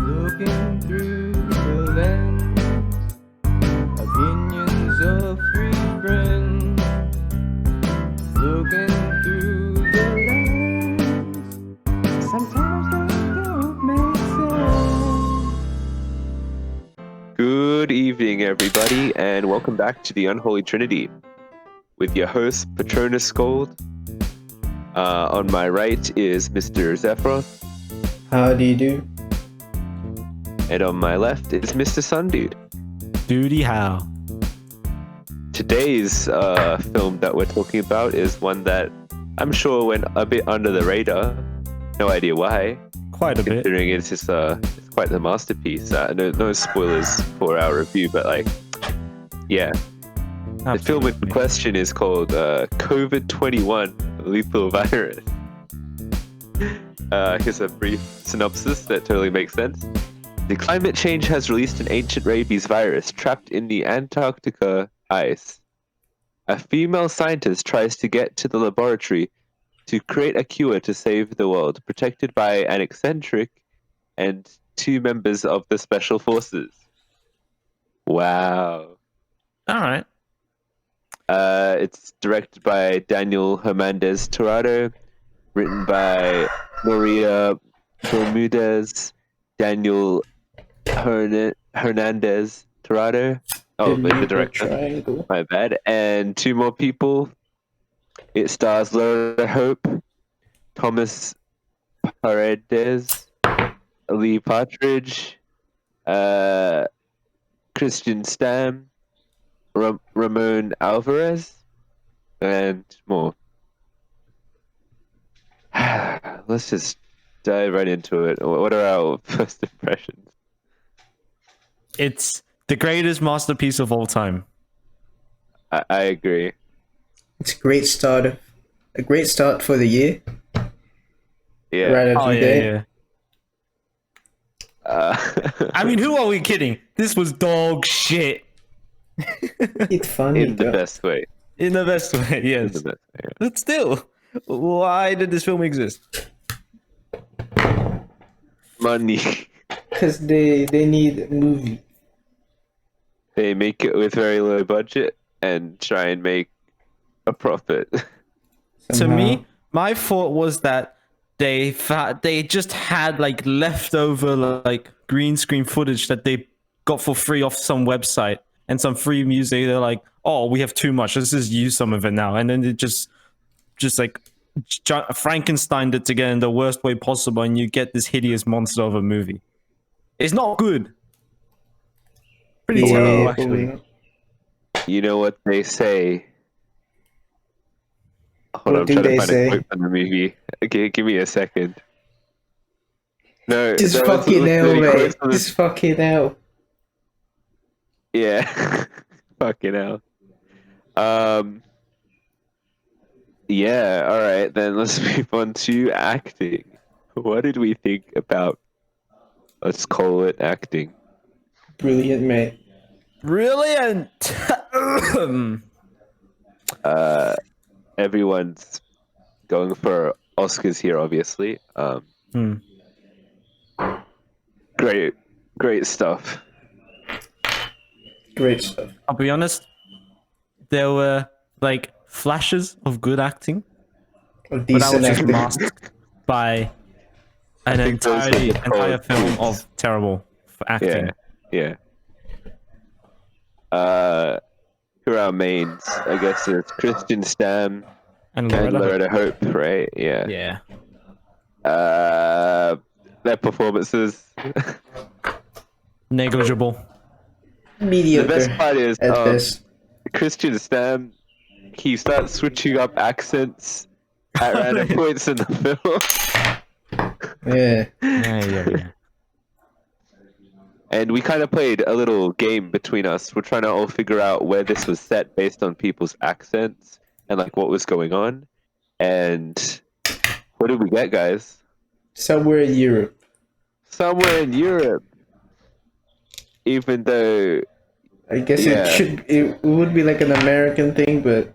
Looking through the lens, opinions of three friends. Looking through the lens, sometimes they don't make sense. Good evening, everybody, and welcome back to the Unholy Trinity with your host, Patronus Gold. On my right is Mr. Zephyros. How do you do? And on my left is Mr. Sundude. Duty how? Today's film that we're talking about is one that I'm sure went a bit under the radar. No idea why. Quite a bit. Considering it's just it's quite the masterpiece. No spoilers for our review, but yeah. The film in question is called COVID-21, Lethal Virus. Here's a brief synopsis that totally makes sense. The climate change has released an ancient rabies virus trapped in the Antarctica ice. A female scientist tries to get to the laboratory to create a cure to save the world, protected by an eccentric and two members of the special forces. Wow. All right. It's directed by Daniel Hernandez Torrado, written by Maria Bermudez, Daniel Hernandez Torrado. Oh, the director. Triangle. My bad. And two more people. It stars Laura Hope, Thomas Paredes, Lee Partridge, Christian Stam, Ramon Alvarez, and more. Let's just dive right into it. What are our first impressions? It's the greatest masterpiece of all time. I agree. It's a great start for the year. Yeah. Right out Oh, the yeah, gate. yeah. I mean, who are we kidding? This was dog shit. It's funny. In the though. best way. In the best way, In yes. the best way, yeah. But still, why did this film exist? Money. Because they need a movie. They make it with very low budget and try and make a profit. To me, my thought was that they just had like leftover like green screen footage that they got for free off some website and some free music. They're like, oh, we have too much. Let's just use some of it now. And then they just like Frankensteined it together in the worst way possible, and you get this hideous monster of a movie. It's not good. Pretty terrible, actually. You know what they say? Hold on, What I'm do trying to they find say? a quote from the movie. Okay, give me a second. No, Just there was fucking hell, literally mate. quotes from the- Just fucking hell. Yeah. Fucking hell. Yeah, alright, then let's move on to acting. What did we think about, let's call it acting? Brilliant, mate. Brilliant. Everyone's going for Oscars here, obviously. Great stuff. Great stuff. I'll be honest, there were like flashes of good acting, Or but that decent was just acting. masked by an think those are the entire film qualities. of terrible acting. Yeah. Who are our mains? I guess it's Christian Stam And and Loretta. Loretta Hope, right? Yeah. Yeah, Their performances. negligible. The Mediocre. best part is at best. Christian Stam. He starts switching up accents at random points in the film, Yeah. Yeah. and we kind of played a little game between us. We're trying to all figure out where this was set based on people's accents and like what was going on. And what did we get, guys? Somewhere in Europe. Somewhere in Europe. Even though, I guess Yeah. it would be like an American thing, but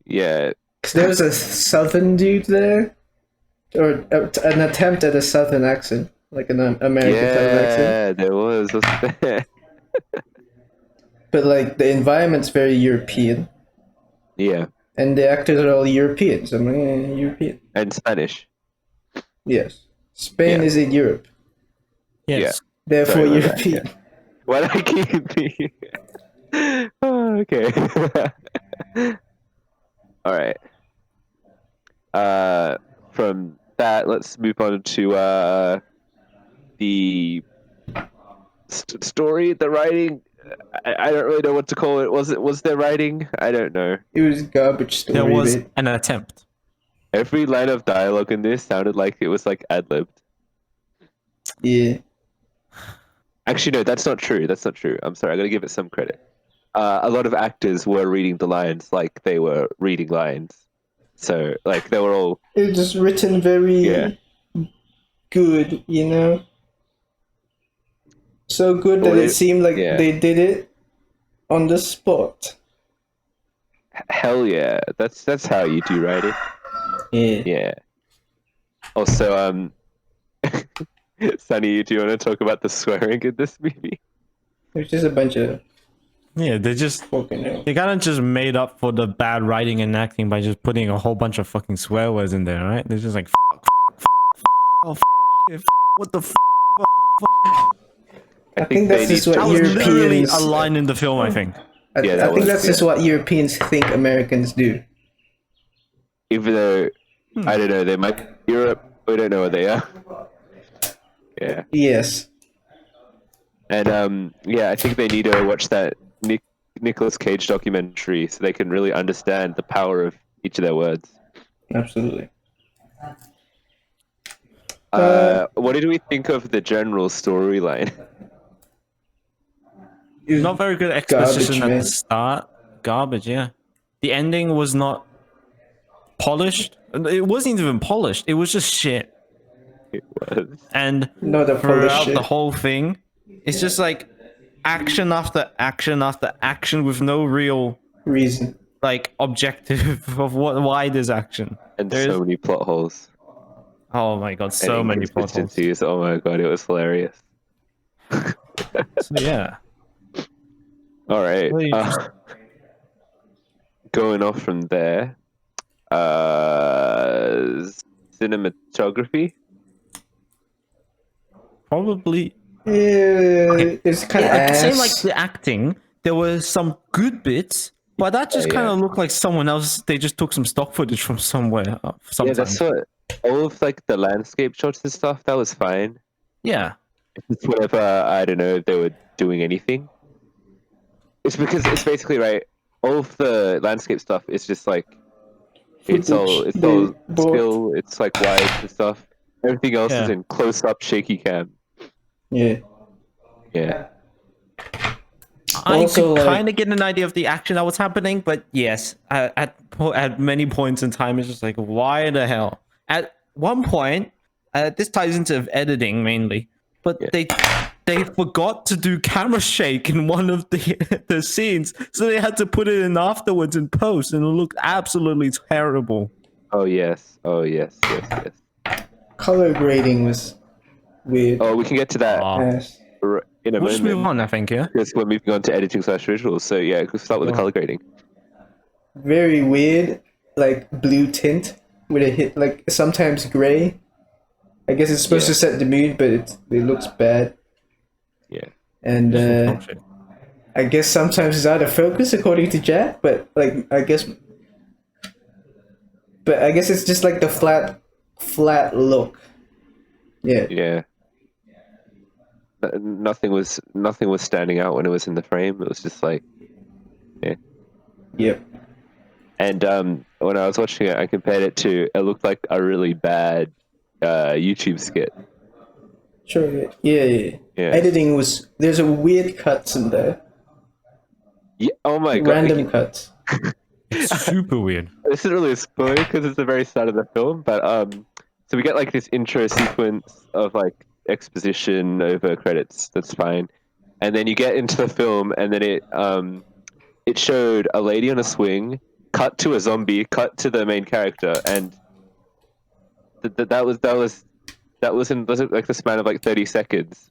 yeah, 'cause there was a southern dude there, or an attempt at a southern accent. like an American type of accent. Yeah, there was, wasn't there? But like the environment's very European, Yeah, and the actors are all Europeans. I'm like, European. and Spanish. Yes, Spain Yeah. is in Europe, Yes. therefore Sorry about that, European. Why did I keep being... Oh, okay. All right. From that, let's move on to the story, the writing. I don't really know what to call it. Was there writing? I don't know. It was garbage story. There was mate. an attempt. Every line of dialogue in this sounded like it was like ad-libbed. Yeah. Actually, no, that's not true. That's not true. I'm sorry. I gotta give it some credit. A lot of actors were reading the lines like they were reading lines. So, like, they were all... It was just written very Yeah. good, you know? So good that Well, it seemed like yeah. they did it on the spot. Hell yeah. That's how you do writing. Yeah. Yeah. Also, Sunny, do you want to talk about the swearing in this movie? It was just a bunch of Yeah, they just fucking hell. they kind of just made up for the bad writing and acting by just putting a whole bunch of fucking swear words in there, right? They're just like oh, yeah, what the I think that's just what That was literally Europeans. a line in the film, I think. Yeah, that I think was, that's just what Europeans think Americans do. Even though, I don't know, they might be Europe, we don't know where they are. Yeah. Yes. And, yeah, I think they need to watch that Nicolas Cage documentary so they can really understand the power of each of their words. Absolutely. What did we think of the general storyline? It was Not very good exposition garbage, at man. the start. Garbage, yeah. The ending was not polished. It wasn't even polished. It was just shit. It was. And Not a polished throughout shit. the whole thing, it's just like action after action after action with no real reason. like objective of why there's action. And There so is- many plot holes. Oh my god, And so many plot holes. inconsistencies. Oh my god, it was hilarious. So yeah. All right. Really interesting. Going off from there, cinematography. Probably Yeah, it's kind of yeah, same ass. like the acting. There were some good bits, but that just Yeah, kind yeah. of looked like someone else. They just took some stock footage from somewhere. Yeah, Sometimes. that's what. All of like the landscape shots and stuff. That was fine. Yeah. It's whatever. I don't know if they were doing anything. It's because it's basically right. All of the landscape stuff is just like it's all Footage they bought. still. It's like wide and stuff. Everything else is Yeah. in close up, shaky cam. Yeah. Yeah. I Also, could like- kind of get an idea of the action that was happening, but yes, at many points in time, it's just like, why the hell? At one point, this ties into editing mainly, but Yeah. they forgot to do camera shake in one of the scenes, so they had to put it in afterwards in post, and it looked absolutely terrible. Oh yes. Oh yes. Yes. Yes. Color grading was weird. Oh, we can get to that Ass. in a We'll just moment. move on, I think, yeah? Because we're moving on to editing / visuals. So yeah, we'll start with the Oh. color grading. Very weird, like blue tint with a hit, like sometimes gray. I guess it's supposed to set the mood, but it looks bad. Yeah. And Oh, shit. I guess sometimes it's out of focus according to Jack, but like I guess it's just like the flat look. Yeah. Yeah. Nothing was standing out when it was in the frame. It was just like, yeah. Yep. And when I was watching it, I compared it to. It looked like a really bad YouTube skit. Sure. Yeah. Yeah. Editing was there's a weird cuts in there. Yeah. Oh my god. Random cuts. It's super weird. This is really a spoiler because it's the very start of the film. But so we get like this intro sequence of like exposition over credits. That's fine. And then you get into the film, and then it showed a lady on a swing, cut to a zombie, cut to the main character, and that That was in like the span of like 30 seconds.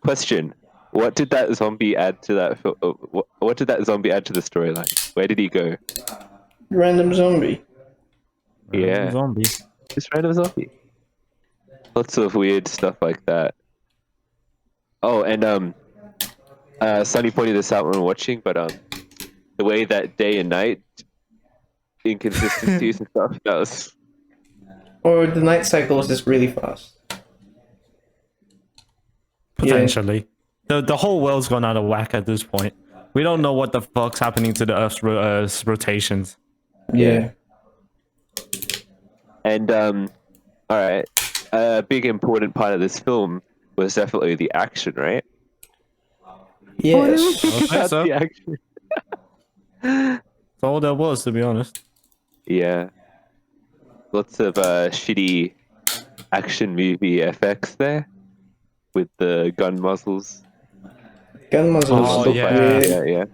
Question: what did that zombie add to that? What did that zombie add to the storyline? Where did he go? Random zombie. Yeah, Zombie. just random zombie. Lots of weird stuff like that. Oh, and Sunny pointed this out when watching, but the way that day and night inconsistencies and stuff, that was Or the night cycle is just really fast. Potentially. The whole world's gone out of whack at this point. We don't know what the fuck's happening to the Earth's rotations. Yeah. And all right, a big important part of this film was definitely the action, right? Yes. Okay, so The action. that's all there was, to be honest. Yeah, lots of shitty action movie effects there with the gun muzzles. Gun muzzles Oh, look yeah. weird. Yeah.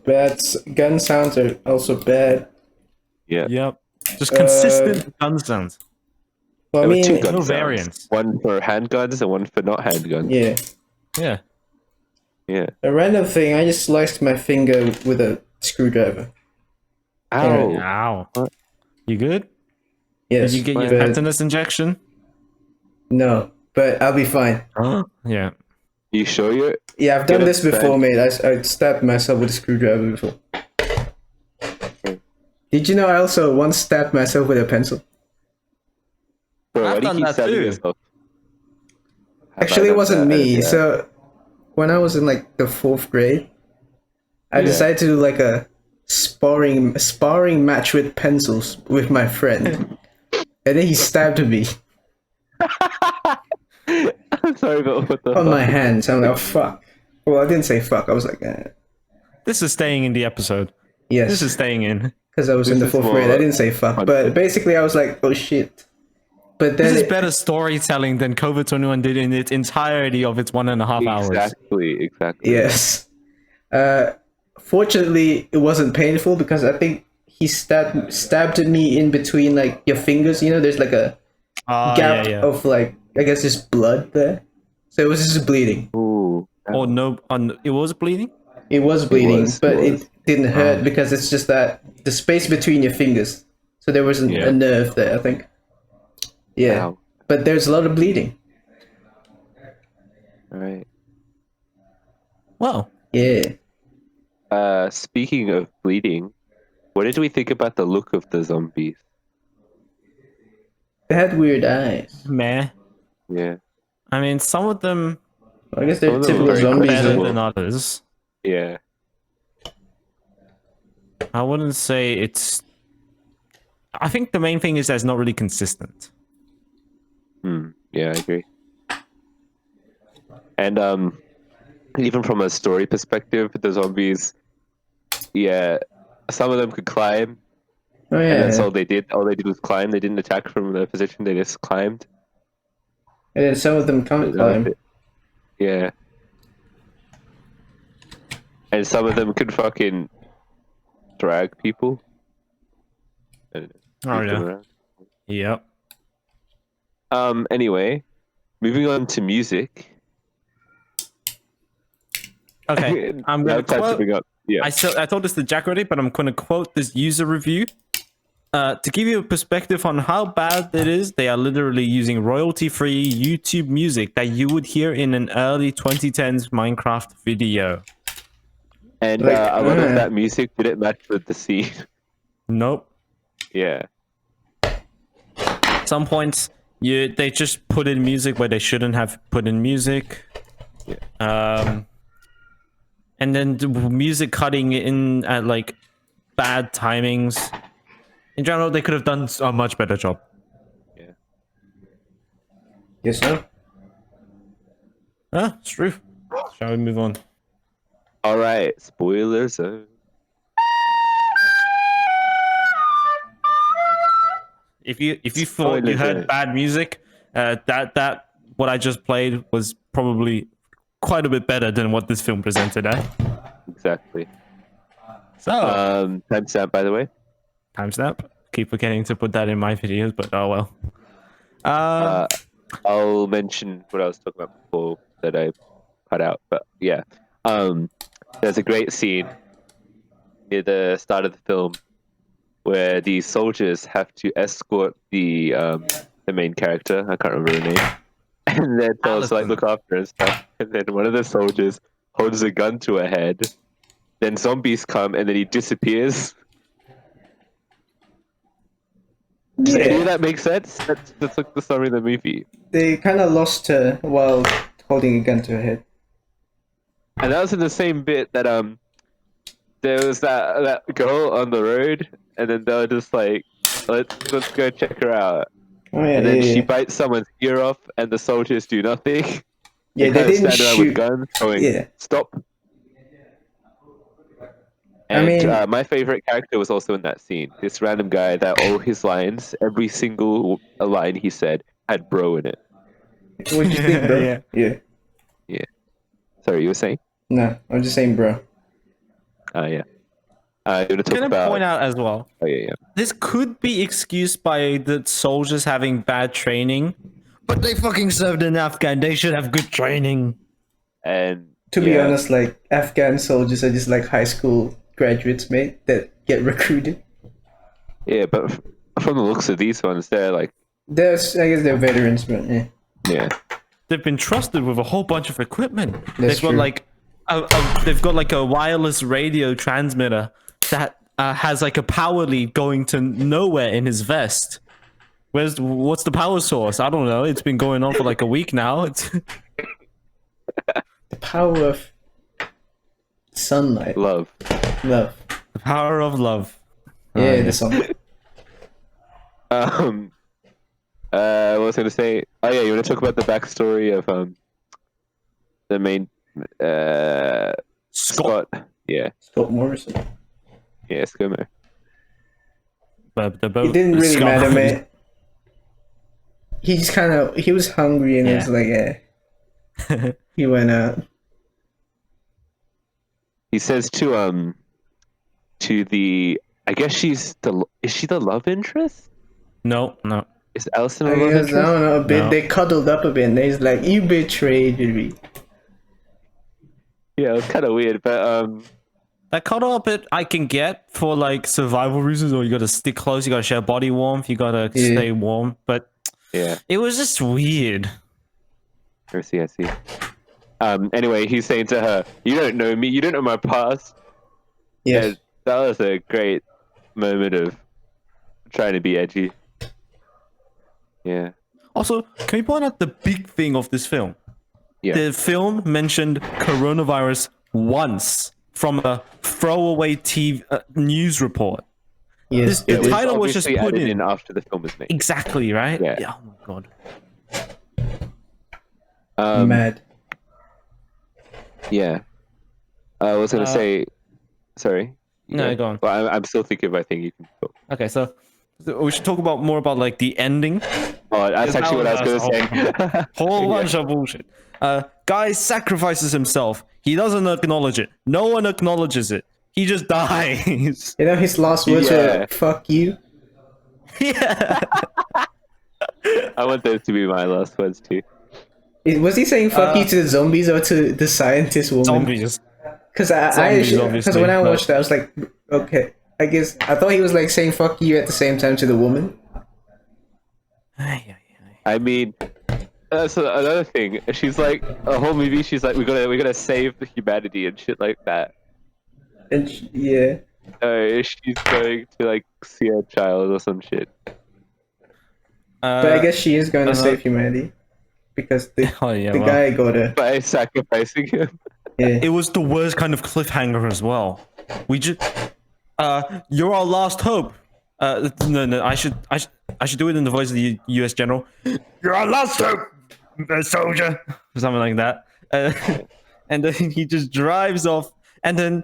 Bad. Gun sounds are also bad. Yep. Just consistent gun sounds. Well, I There were two mean, gun no sounds. variants. One for handguns and one for not handguns. yeah. Yeah. Yeah. A random thing, I just sliced my finger with a screwdriver. Ow. Ow. What? You good? Yes. Did you get your but- tetanus injection? No, but I'll be fine. Yeah. You sure you're? Yeah, I've done Get this a before, band- mate. I stabbed myself with a screwdriver before. Did you know I also once stabbed myself with a pencil? Bro, I've why do you done keep that stabbing too. yourself? Actually, it wasn't me. Yeah. So, when I was in like the 4th grade, I Yeah. decided to do like a sparring match with pencils with my friend, and then he stabbed me I'm sorry, but what the on fuck? my hands. I'm like, oh fuck. Well, I didn't say fuck. I was like, This is staying in the episode. yes, This is staying in. because I was in this the is 4th grade. I more didn't say fuck, fun. but basically, I was like, oh shit. But then This is better storytelling than COVID-21 did in its entirety of its 1.5 hours. Exactly. yes. Fortunately, it wasn't painful because I think he stabbed me in between like your fingers. You know, there's like a gap of like I guess just blood there, so it was just bleeding. Ooh. Oh no, it was bleeding? It was bleeding, was, but it was. it didn't hurt because it's just that the space between your fingers. So there wasn't Yeah. a nerve there, I think. Yeah, Ow. but there's a lot of bleeding. All right. Well, Yeah. Speaking of bleeding, what did we think about the look of the zombies? They had weird eyes. meh. Yeah. I mean, some of them I guess they're Some of them typical were very zombies. better questionable. than others. Yeah. I wouldn't say it's. I think the main thing is that it's not really consistent. Yeah, I agree. And even from a story perspective, the zombies, yeah, some of them could climb, Oh and yeah. that's all they did. All they did was climb. They didn't attack from the position. They just climbed. And then some of them can't That was climb. it. Yeah. And some of them could fucking drag people. And Oh, beat them yeah. around. Yep. Anyway, moving on to music. Okay, I'm Now gonna time to quote. bring up. Yeah. I told this to Jack already, but I'm gonna quote this user review. To give you a perspective on how bad it is, they are literally using royalty-free YouTube music that you would hear in an early 2010s Minecraft video. And Like, a lot of that music didn't match with the scene. Nope. Yeah. Some points, they just put in music where they shouldn't have put in music. And then the music cutting in at like bad timings. In general, they could have done a much better job. Yeah. Yes, sir. It's true. Shall we move on? All right. Spoiler zone. If you thought you Spoilers, heard yeah. bad music, that what I just played was probably quite a bit better than what this film presented. Exactly. So Timestamp, by the way. timestamp. Keep forgetting to put that in my videos, but oh well. I'll mention what I was talking about before that I cut out, but yeah. There's a great scene near the start of the film where the soldiers have to escort the main character. I can't remember her name. And they're told to like look after her and stuff. And then one of the soldiers holds a gun to her head. Then zombies come and then he disappears. Does any of that make sense? That's like the summary of the movie. They kind of lost her while holding a gun to her head. And that was in the same bit that there was that girl on the road, and then they were just like, let's go check her out. Oh, yeah, and then she bites someone's ear off, and the soldiers do nothing. Yeah, they didn't stand around shoot. with guns, going, stop. And I mean, my favorite character was also in that scene. This random guy that all his lines, every single line he said, had bro in it. What you think, bro? Yeah. Sorry, you were saying? No, I'm just saying, bro. Yeah. I'm going to point out as well. Oh, yeah. This could be excused by the soldiers having bad training, but they fucking served in Afghan. They should have good training. And to be honest, like Afghan soldiers are just like high school graduates, mate, that get recruited. Yeah, but from the looks of these ones, they're like... I guess they're veterans, but yeah. Yeah. They've been trusted with a whole bunch of equipment. That's true. They've got like a wireless radio transmitter that has like a power lead going to nowhere in his vest. What's the power source? I don't know. It's been going on for like a week now. It's the power of sunlight. Love. The power of love. Yeah, the song. What was I going to say? Oh yeah, you want to talk about the backstory of the main Scott? Yeah. Scott Morrison. Yeah, ScoMo. It didn't really matter, man. He just he was hungry and it was like, yeah. He went out. He says to the, I guess is she the love interest? No. Is Allison a love interest? I don't know, a bit. No. They cuddled up a bit and he's like, you betrayed me. Yeah, it was kind of weird, but that cuddle up bit I can get for like survival reasons, or you gotta stick close, you gotta share body warmth, you gotta stay warm, but yeah, it was just weird. I see. Anyway, he's saying to her, you don't know me, you don't know my past. Yes. And that was a great moment of trying to be edgy. Yeah. Also, can we point out the big thing of this film? Yeah. The film mentioned coronavirus once from a throwaway TV news report. Yes. The title was just put in after the film was made. Exactly, right? Yeah. Oh my god. Mad. Yeah. I was gonna say, sorry. No, go on. Well, I'm still thinking of my thing. You can go. Okay, so we should talk about more about like the ending. Oh, that's actually what I was gonna say. Whole bunch of bullshit. Guy sacrifices himself. He doesn't acknowledge it. No one acknowledges it. He just dies. You know his last words were "fuck you." Yeah. I want those to be my last words too. Was he saying "fuck you" to the zombies or to the scientist woman? Zombies. Because when I watched that, I was like, okay, I guess I thought he was like saying "fuck you" at the same time to the woman. I mean, that's another thing. She's like, a whole movie. She's like, we gotta save the humanity and shit like that. And she's going to like see her child or some shit. But I guess she is going to save humanity because the guy got her by sacrificing him. Yeah. It was the worst kind of cliffhanger as well. We just, you're our last hope. No, I should do it in the voice of the U.S. general. You're our last hope, soldier, or something like that. And then he just drives off. And then,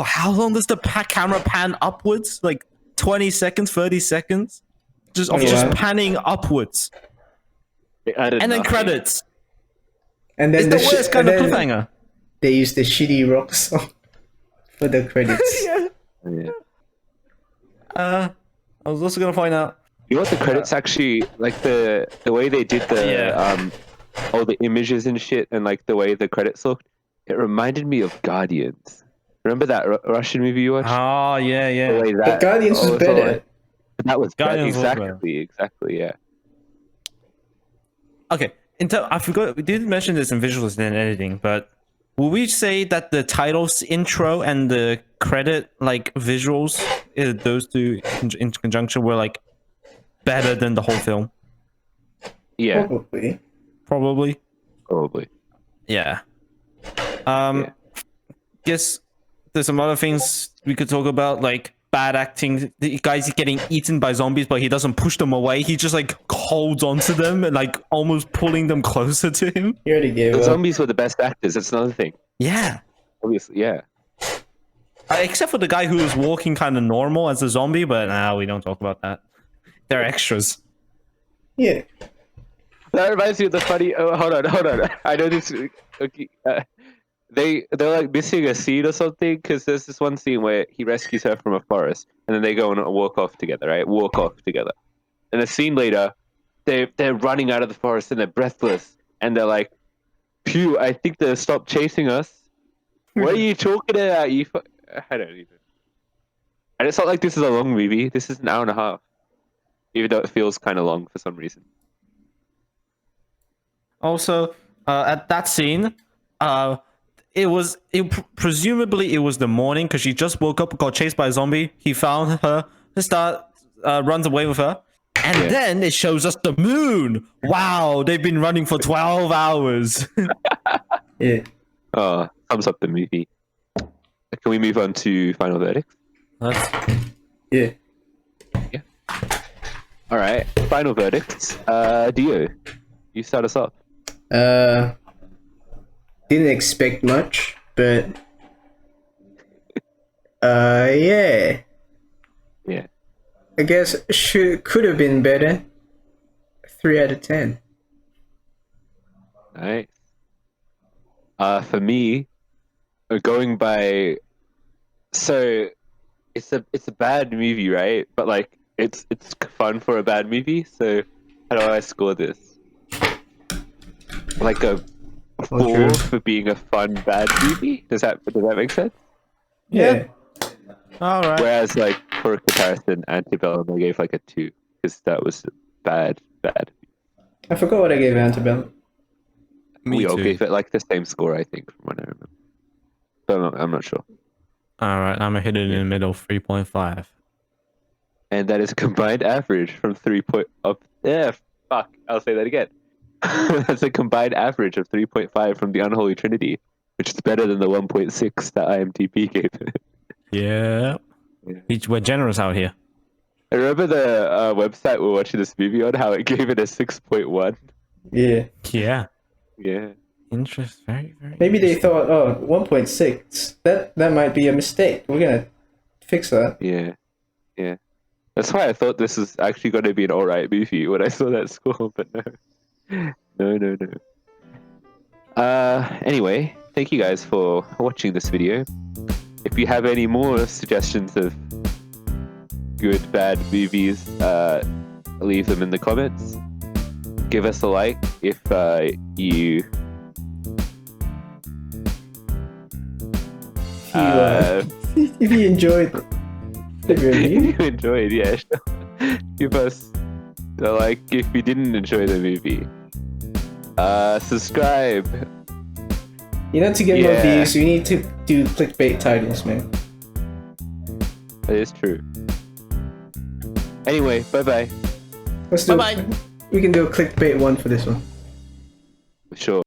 how long does the camera pan upwards? Like 20 seconds, 30 seconds, just panning upwards. And then credits. And then it's the worst kind of cliffhanger. They used the shitty rock song for the credits. I was also gonna find out You know what the credits actually like the way they did the all the images and shit and like the way the credits looked. It reminded me of Guardians. Remember that Russian movie you watched? Oh yeah, The yeah. way But that Guardians was better. that was better. Guardians was better. Exactly, yeah. Okay, I forgot we didn't mention this in visuals and editing, but will we say that the titles intro and the credit like visuals, those two in conjunction were like better than the whole film? Yeah, Probably. probably. Yeah. Yeah. Guess there's some other things we could talk about, like bad acting. The guy's getting eaten by zombies, but he doesn't push them away. He just like holds onto them and like almost pulling them closer to him. You already gave The up. zombies were the best actors. That's another thing. Yeah. Obviously, yeah. Except for the guy who was walking kind of normal as a zombie, but we don't talk about that. They're extras. Yeah. That reminds me of the funny. Oh, hold on. I know this. Okay, they're like missing a scene or something because there's this one scene where he rescues her from a forest and then they go and walk off together, right? Walk off together. And a scene later, they're running out of the forest and they're breathless and they're like, "Phew! I think they stopped chasing us." What are you talking about? I don't even. And it's not like this is a long movie. This is an hour and a half, even though it feels kind of long for some reason. Also, at that scene, presumably it was the morning because she just woke up, got chased by a zombie. He found her, runs away with her, and then it shows us the moon. Wow, they've been running for 12 hours. Yeah. Thumbs up the movie. Can we move on to final verdict? Yeah. Yeah. All right. Final verdicts. Dio, you start us off. Didn't expect much, but yeah. Yeah. I guess could have been better. 3 out of 10. Nice. For me, going by, so it's a bad movie, right? But like it's fun for a bad movie. So how do I score this? Like a 4 for being a fun bad movie. Does that make sense? Yeah. All right. Whereas like for comparison, Antebellum I gave like a 2 because that was bad. I forgot what I gave Antebellum. Me We all too. gave it like the same score, I think, from what I remember. But I'm not sure. All right, I'm gonna hit it in the middle, 3.5. And that is a combined average from 3 point up. Yeah, fuck. I'll say that again. That's a combined average of 3.5 from the Unholy Trinity, which is better than the 1.6 that IMDb gave it. Yeah. We're generous out here. I remember the website we're watching this movie on, how it gave it a 6.1. Yeah. Yeah. Yeah. Interest. Very, very. Maybe they thought, 1.6. That might be a mistake. We're gonna fix that. Yeah. Yeah. That's why I thought this was actually going to be an alright movie when I saw that score, but no. No. Anyway, thank you guys for watching this video. If you have any more suggestions of good, bad movies, leave them in the comments. Give us a like if you... if you enjoyed the review. If you enjoyed, yeah. Give us a like if you didn't enjoy the movie. Subscribe. You know, to get more views, you need to do clickbait titles, man. That is true. Anyway, bye-bye. Let's do. Bye-bye. We can do a clickbait one for this one. Sure.